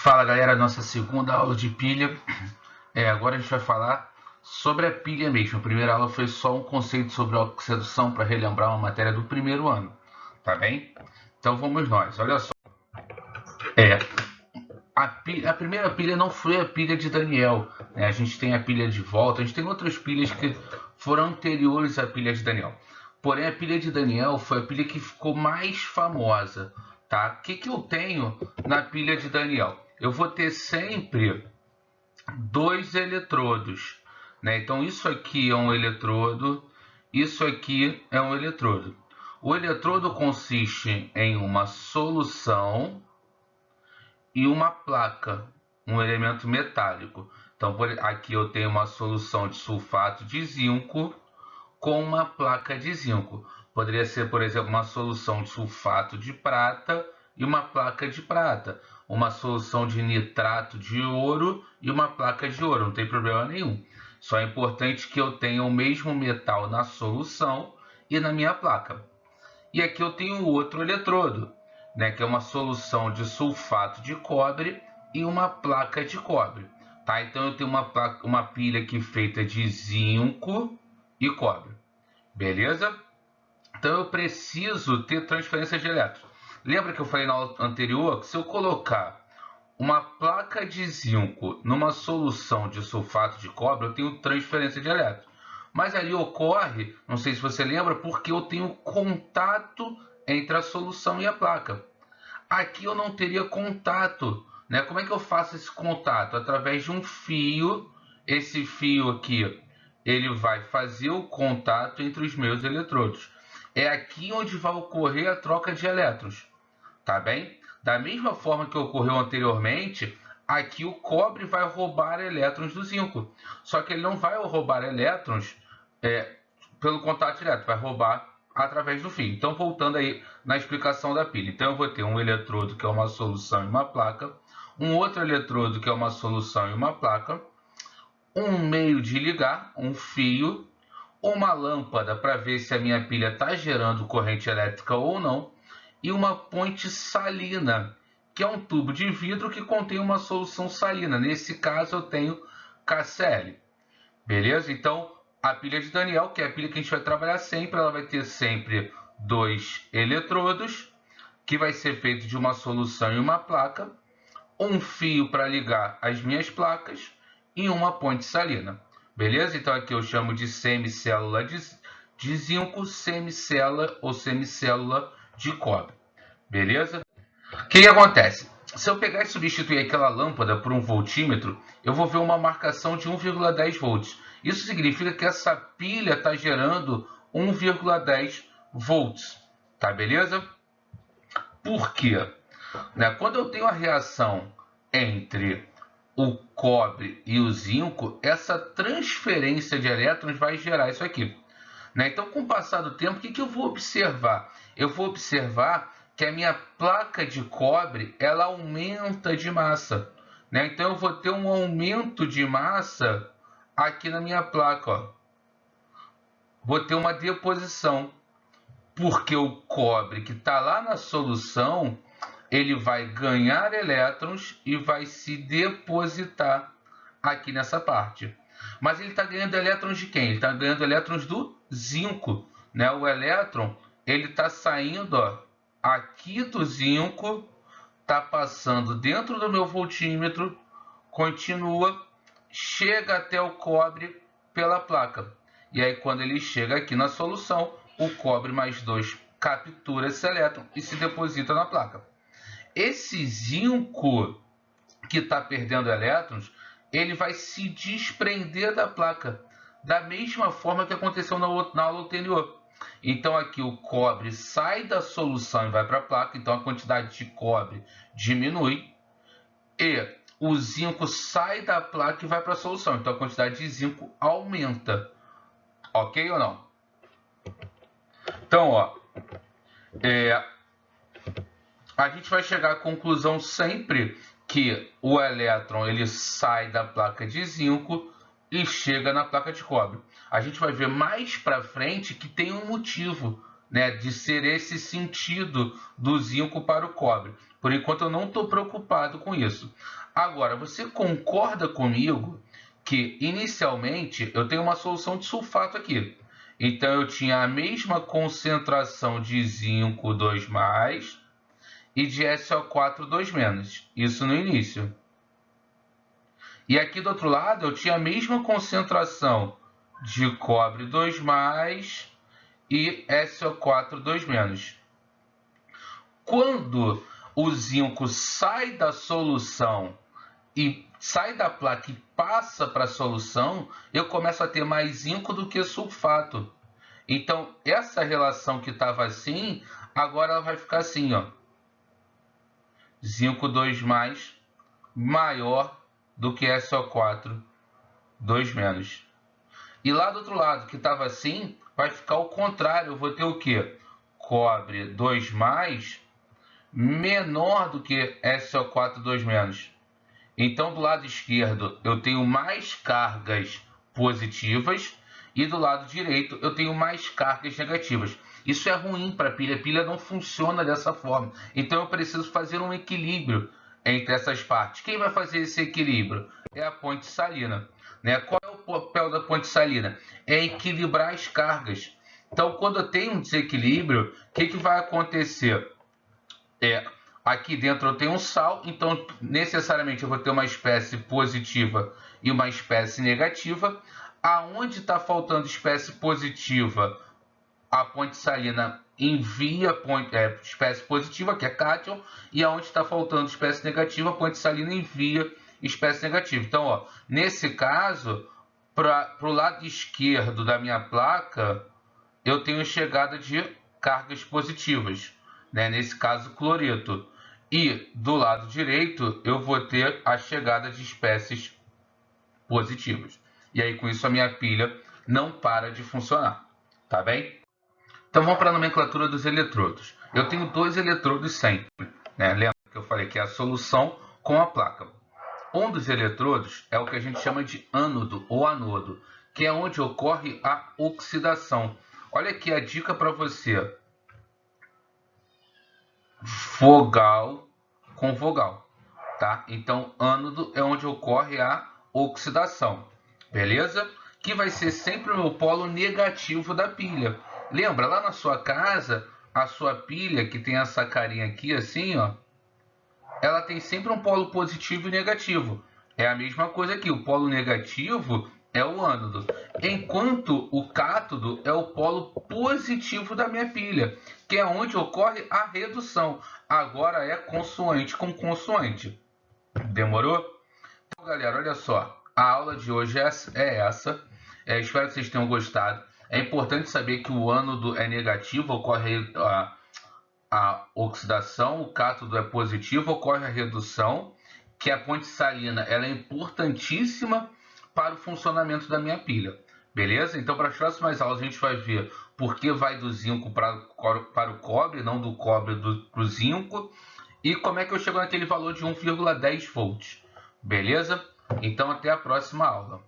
Fala galera, nossa segunda aula de pilha. Agora a gente vai falar sobre a pilha mesmo. A primeira aula foi só um conceito sobre oxidação para relembrar uma matéria do primeiro ano, tá bem? Então vamos nós, olha só. A primeira pilha não foi a pilha de Daniel, né? A gente tem a pilha de volta, a gente tem outras pilhas que foram anteriores à pilha de Daniel. Porém, a pilha de Daniel foi a pilha que ficou mais famosa, tá? O que eu tenho na pilha de Daniel? Eu vou ter sempre dois eletrodos, né? Então, isso aqui é um eletrodo, isso aqui é um eletrodo. O eletrodo consiste em uma solução e uma placa, um elemento metálico. Então, aqui eu tenho uma solução de sulfato de zinco com uma placa de zinco. Poderia ser, por exemplo, uma solução de sulfato de prata e uma placa de prata. Uma solução de nitrato de ouro e uma placa de ouro. Não tem problema nenhum. Só é importante que eu tenha o mesmo metal na solução e na minha placa. E aqui eu tenho outro eletrodo, né, que é uma solução de sulfato de cobre e uma placa de cobre. Tá? Então eu tenho uma pilha aqui feita de zinco e cobre. Beleza? Então eu preciso ter transferência de elétrons. Lembra que eu falei na aula anterior que se eu colocar uma placa de zinco numa solução de sulfato de cobre, eu tenho transferência de elétrons. Mas ali ocorre, não sei se você lembra, porque eu tenho contato entre a solução e a placa. Aqui eu não teria contato, né? Como é que eu faço esse contato? Através de um fio. Esse fio aqui, ele vai fazer o contato entre os meus eletrodos. É aqui onde vai ocorrer a troca de elétrons, tá bem? Da mesma forma que ocorreu anteriormente, aqui o cobre vai roubar elétrons do zinco. Só que ele não vai roubar elétrons pelo contato direto, vai roubar através do fio. Então, voltando aí na explicação da pilha. Então, eu vou ter um eletrodo que é uma solução e uma placa, um outro eletrodo que é uma solução e uma placa, um meio de ligar, um fio, uma lâmpada para ver se a minha pilha está gerando corrente elétrica ou não, e uma ponte salina, que é um tubo de vidro que contém uma solução salina. Nesse caso, eu tenho KCl. Beleza? Então, a pilha de Daniel, que é a pilha que a gente vai trabalhar sempre, ela vai ter sempre dois eletrodos, que vai ser feito de uma solução e uma placa, um fio para ligar as minhas placas e uma ponte salina. Beleza? Então aqui eu chamo de semicélula de zinco, semicélula ou semicélula de cobre. Beleza? O que acontece? Se eu pegar e substituir aquela lâmpada por um voltímetro, eu vou ver uma marcação de 1,10 volts. Isso significa que essa pilha está gerando 1,10 volts. Tá beleza? Por quê? Quando eu tenho a reação entre o cobre e o zinco, essa transferência de elétrons vai gerar isso aqui. Então, com o passar do tempo, o que eu vou observar? Eu vou observar que a minha placa de cobre ela aumenta de massa. Então, eu vou ter um aumento de massa aqui na minha placa. Ó. Vou ter uma deposição, porque o cobre que está lá na solução, ele vai ganhar elétrons e vai se depositar aqui nessa parte. Mas ele está ganhando elétrons de quem? Ele está ganhando elétrons do zinco. O elétron ele está saindo aqui do zinco, está passando dentro do meu voltímetro, continua, chega até o cobre pela placa. E aí quando ele chega aqui na solução, o cobre mais 2 captura esse elétron e se deposita na placa. Esse zinco que está perdendo elétrons, ele vai se desprender da placa, da mesma forma que aconteceu na aula anterior. Então aqui o cobre sai da solução e vai para a placa, então a quantidade de cobre diminui, e o zinco sai da placa e vai para a solução, então a quantidade de zinco aumenta. Ok ou não? Então, a gente vai chegar à conclusão sempre que o elétron ele sai da placa de zinco e chega na placa de cobre. A gente vai ver mais para frente que tem um motivo, né, de ser esse sentido do zinco para o cobre. Por enquanto eu não estou preocupado com isso. Agora, você concorda comigo que inicialmente eu tenho uma solução de sulfato aqui? Então eu tinha a mesma concentração de zinco 2+, e de SO4 2-. Isso no início. E aqui do outro lado eu tinha a mesma concentração de cobre 2+, e SO4 2-. Quando o zinco sai da solução e sai da placa e passa para a solução, eu começo a ter mais zinco do que sulfato. Então, essa relação que estava assim, agora ela vai ficar assim, ó. Zinco 2+ maior do que SO4 2-. E lá do outro lado, que estava assim, vai ficar o contrário. Eu vou ter o quê? Cobre 2+ menor do que SO4 2-. Então, do lado esquerdo, eu tenho mais cargas positivas e do lado direito eu tenho mais cargas negativas. Isso é ruim para a pilha. A pilha não funciona dessa forma. Então, eu preciso fazer um equilíbrio entre essas partes. Quem vai fazer esse equilíbrio? É a ponte salina. Né? Qual é o papel da ponte salina? É equilibrar as cargas. Então, quando eu tenho um desequilíbrio, o que vai acontecer? Aqui dentro eu tenho um sal, então necessariamente eu vou ter uma espécie positiva e uma espécie negativa. Aonde está faltando espécie positiva, a ponte salina envia espécie positiva, que é cátion, e aonde está faltando espécie negativa, a ponte salina envia espécie negativa. Então, ó, nesse caso, para o lado esquerdo da minha placa, eu tenho chegada de cargas positivas, né? Nesse caso, cloreto. E do lado direito, eu vou ter a chegada de espécies positivas. E aí, com isso, a minha pilha não para de funcionar. Tá bem? Então, vamos para a nomenclatura dos eletrodos. Eu tenho 2 eletrodos sempre. Né? Lembra que eu falei que é a solução com a placa. Um dos eletrodos é o que a gente chama de ânodo ou anodo, que é onde ocorre a oxidação. Olha aqui a dica para você. Vogal com vogal, tá? Então, ânodo é onde ocorre a oxidação, beleza? Que vai ser sempre o meu polo negativo da pilha. Lembra, lá na sua casa, a sua pilha, que tem essa carinha aqui, assim, ó, ela tem sempre um polo positivo e negativo. É a mesma coisa aqui, o polo negativo é o ânodo, enquanto o cátodo é o polo positivo da minha pilha, que é onde ocorre a redução. Agora é consoante com consoante. Demorou? Então, galera, olha só. A aula de hoje é essa. Espero que vocês tenham gostado. É importante saber que o ânodo é negativo, ocorre a oxidação, o cátodo é positivo, ocorre a redução, que a ponte salina ela é importantíssima para o funcionamento da minha pilha. Beleza? Então, para as próximas aulas, a gente vai ver por que vai do zinco para o cobre, não do cobre para o zinco, e como é que eu chego naquele valor de 1,10 volts. Beleza? Então, até a próxima aula.